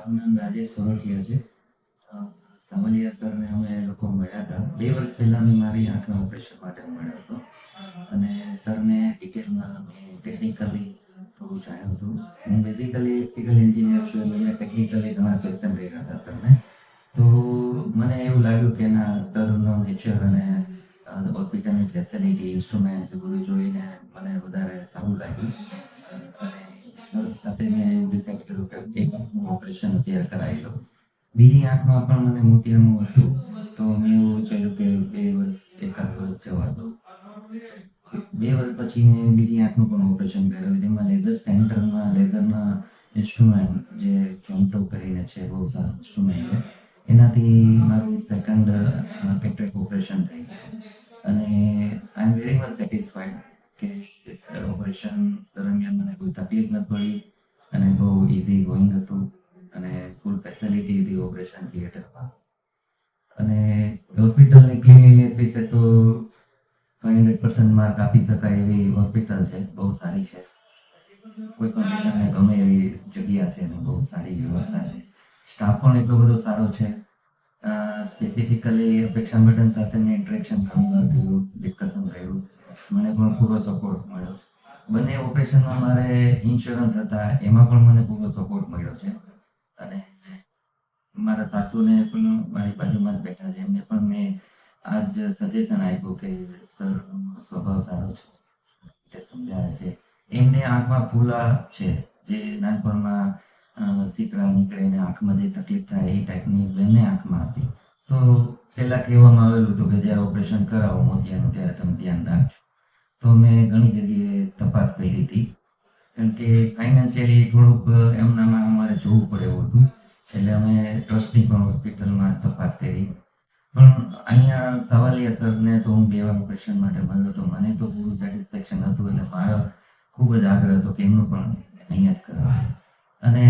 મારું નામ રાજેશ સોરઠિયા છે. અ, સાવલિયા સરને અમે લોકો મળ્યા હતા. 2 વર્ષ પહેલા મેં મારી આંખના ઓપરેશન માટે મળ્યો હતો અને સરને ડિટેલમાં મેં ટેકનિકલી થોડું જાણ્યું હતું. હું બેઝિકલી ઇલેક્ટ્રિકલ એન્જિનિયર છું એટલે મેં ટેકનિકલી ઘણા ક્વેશ્ચન કર્યા હતા સરને. તો મને એવું લાગ્યું કે ના સરનો નેચર અને હોસ્પિટલની ફેસિલિટી, ઇન્સ્ટ્રુમેન્ટ્સ એ બધું જોઈને મને વધારે સારું લાગ્યું અને સર સાથે મેં એવું ડિસાઈડ કર્યું કે એક આંખનું ઓપરેશન અત્યારે કરાવી લઉં. બીજી આંખમાં પણ મને મોતિયાનું હતું, તો મેં એવું વિચાર્યું કે 2 વર્ષ, એકાદ વર્ષ જવા દઉં. 2 વર્ષ પછી મેં બીજી આંખનું પણ ઓપરેશન કર્યું. તેમાં લેઝર સેન્ટરમાં લેઝરના ઇન્સ્ટ્રુમેન્ટ જે ફેમટો કરીને છે, બહુ સારું ઇન્સ્ટ્રુમેન્ટ છે. એનાથી મારું સેકન્ડ કેટરેક્ટ ઓપરેશન થઈ ગયું અને આઈ એમ વેરી મચ સેટિસ્ફાઈડ કે ઓપરેશન દરમિયાન મને કોઈ તકલીફ ન પડી અને બહુ ઇઝી ગોઈંગ હતું અને ફૂલ ફેસિલિટી હતી ઓપરેશન થિયેટરમાં. અને હોસ્પિટલની ક્લીનલીનેસ વિશે તો 500% માર્ક આપી શકાય એવી હોસ્પિટલ છે, બહુ સારી છે. કોઈ પણ પેશન્ટને ગમે એવી જગ્યા છે અને બહુ સારી વ્યવસ્થા છે. સ્ટાફ પણ એટલો બધો સારો છે. સ્પેસિફિકલી અપેક્ષા મેડમ સાથે મેં ઇન્ટરેક્શન ઘણી વાર કર્યું, ડિસ્કશન કર્યું. મને પણ પૂરો સપોર્ટ મળ્યો છે. બંને ઓપરેશનમાં મારે ઇન્સ્યોરન્સ હતા, એમાં પણ મને પૂરો સપોર્ટ મળ્યો છે અને મારા સાસુને પણ મારી બાજુમાં જ બેઠા છે. એમને પણ મેં આ જ સજેશન આપ્યું કે સરનો સ્વભાવ સારો છે, તે સમજાવે છે. એમને આંખમાં ફૂલા છે, જે નાનપણમાં શીતળા નીકળે ને આંખમાં જે તકલીફ થાય એ ટાઈપની બંને આંખમાં હતી. તો પહેલાં કહેવામાં આવેલું હતું કે જ્યારે ઓપરેશન કરાવો મોતિયાનું ત્યારે તમે ધ્યાન રાખજો. તો મેં ઘણી જગ્યાએ તપાસ કરી હતી, કારણ કે ફાઇનાન્શિયલી થોડુંક એમનામાં અમારે જોવું પડે એવું હતું. એટલે અમે ટ્રસ્ટની પણ હોસ્પિટલમાં તપાસ કરી. પણ અહીંયા સાવલિયા સરને તો હું 2 વાર ઓપરેશન માટે મળ્યો હતો. મને તો પૂરું સેટિસ્ફેક્શન હતું એટલે મારો ખૂબ જ આગ્રહ હતો કે એમનું પણ અહીંયા જ કરાવવું. અને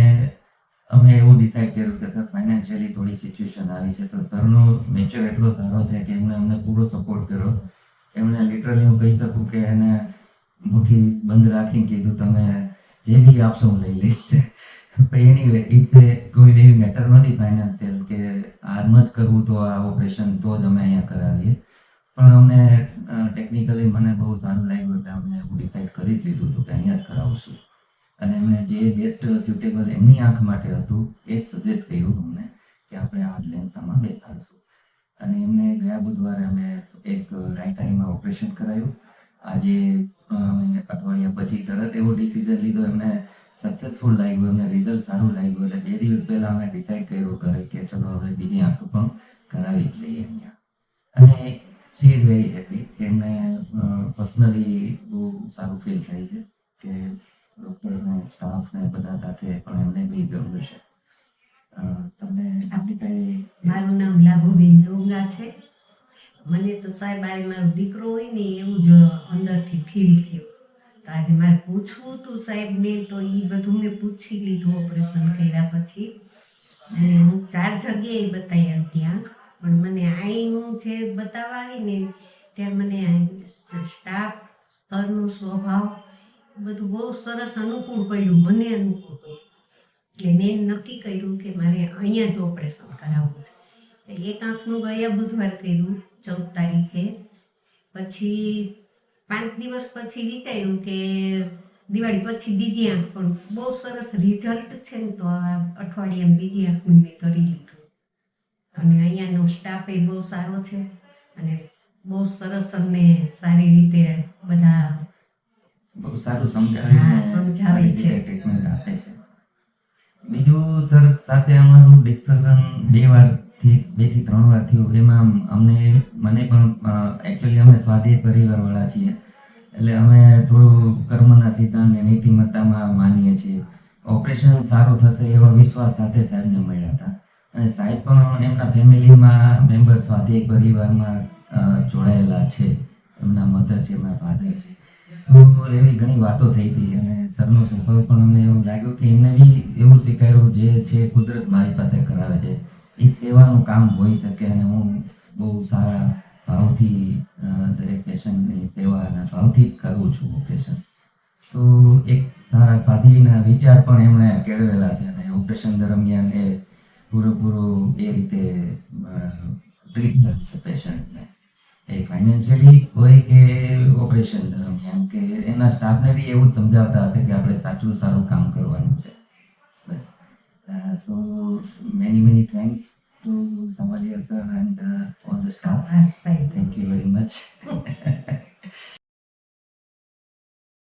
અમે એવું ડિસાઈડ કર્યું કે સર ફાઇનાન્શિયલી થોડી સિચ્યુએશન આવી છે, તો સરનો નેચર એટલો સારો છે કે એમણે અમને પૂરો સપોર્ટ કર્યો. એમણે લિટરલી હું કહી શકું કે એને મુઠ્ઠી બંધ રાખીને કીધું તમે જે બી આપશો હું લઈ લઈશ. પણ એનીવે ઇટ્સ કોઈ એવી મેટર નથી ફાઇનાન્શિયલ કે આમ જ કરવું તો આ ઓપરેશન તો જ અમે અહીંયા કરાવીએ. પણ અમને ટેકનિકલી મને બહુ સારું લાગ્યું એટલે અમે એવું ડિસાઈડ કરી જ લીધું હતું કે અહીંયા જ કરાવશું. અને એમણે જે બેસ્ટ સ્યુટેબલ એમની આંખ માટે હતું એ જ સજેસ્ટ કર્યું અમને કે આપણે આ જ લેન્સ આમાં બેસાડીશું. અને એમને ગયા બુધવારે અમે એક રાઈટ આઈમાં ઓપરેશન કરાયું. આજે અમે અઠવાડિયા પછી તરત એવો ડિસિઝન લીધો, એમને સક્સેસફુલ લાગ્યું, એમને રિઝલ્ટ સારું લાગ્યું. એટલે 2 દિવસ પહેલાં અમે ડિસાઈડ કર્યું ઘરે કે ચલો હવે બીજી આંખ પણ કરાવી જ લઈએ અહીંયા. અને શી ઇઝ વેરી હેપી કે એમને પર્સનલી બહુ સારું ફીલ થાય છે કે ડૉક્ટરને, સ્ટાફને બધા સાથે પણ એમને બી ગમ્યું છે. તમને આપણી કંઈ? મારું નામ લાભુબેન ડોંગા છે. મને તો સાહેબ આ મારો દીકરો હોય ને એવું જ અંદરથી ફીલ થયું. તો આજે મારે પૂછવું હતું સાહેબને, તો એ બધું મેં પૂછી લીધું ઓપરેશન કર્યા પછી. અને હું 4 જગ્યાએ બતાવી આવતી આંખ, પણ મને આઈનું જે બતાવવા આવી ને ત્યારે મને સ્ટાફ, સરનો સ્વભાવ બધું બહુ સરસ અનુકૂળ પડ્યું, મને અનુકૂળ પડ્યું. એટલે મેં નક્કી કર્યું કે મારે અહીંયા જ ઓપરેશન કરાવવું છે. એક આંખનું ગયા બુધવાર કર્યું 14 તારીખે. પછી 5 દિવસ પછી વિચાર્યું કે દિવાળી પછી બીજી આંખ, પણ બહુ સરસ રિઝલ્ટ છે ને તો આ અઠવાડિયામાં બીજી આંખનું મેં કરી લીધું. અને અહીંયાનો સ્ટાફ એ બહુ સારો છે અને બહુ સરસ અમને સારી રીતે બધા બહુ સારું સમજાવે છે, ટ્રીટમેન્ટ આપે છે. બીજું સર સાથે અમારું ડિસ્કશન 2 થી 3 વાર થયું. એમાં મને પણ એકચ્યુઅલી અમે સ્વાધીન પરિવારવાળા છીએ એટલે અમે થોડું કર્મના સિદ્ધાંત અને નીતિમત્તામાં માનીએ છીએ. ઓપરેશન સારું થશે એવા વિશ્વાસ સાથે સાહેબને મળ્યા હતા. અને સાહેબ પણ એમના ફેમિલીમાં મેમ્બર સ્વાધીન પરિવારમાં જોડાયેલા છે. એમના મધર છે, એમના ફાધર છે. તો એવી ઘણી વાતો થઈ હતી અને સરનો સ્વભાવ પણ અમને એવું લાગ્યું કે એમને બી એવું શીખવાડ્યું જે છે કુદરત મારી પાસે કરાવે છે એ સેવાનું કામ હોઈ શકે. અને હું બહુ સારા ભાવથી દરેક પેશન્ટની સેવાના ભાવથી જ કરું છું ઓપરેશન. તો એક સારા સ્વાધીનના વિચાર પણ એમણે કેળવેલા છે અને ઓપરેશન દરમિયાન એ પૂરેપૂરું એ રીતે ટ્રીટ કરે છે પેશન્ટને. એ ફાઇનાન્શિયલી હોય કે ઓપરેશન દરમિયાન કે એના સ્ટાફને બી એવું જ સમજાવતા હતા કે આપણે સારું કામ કરવાનું છે. બસ so many thanks to Samalia sir and all the staff. આભાર સાહેબ. Thank you very much.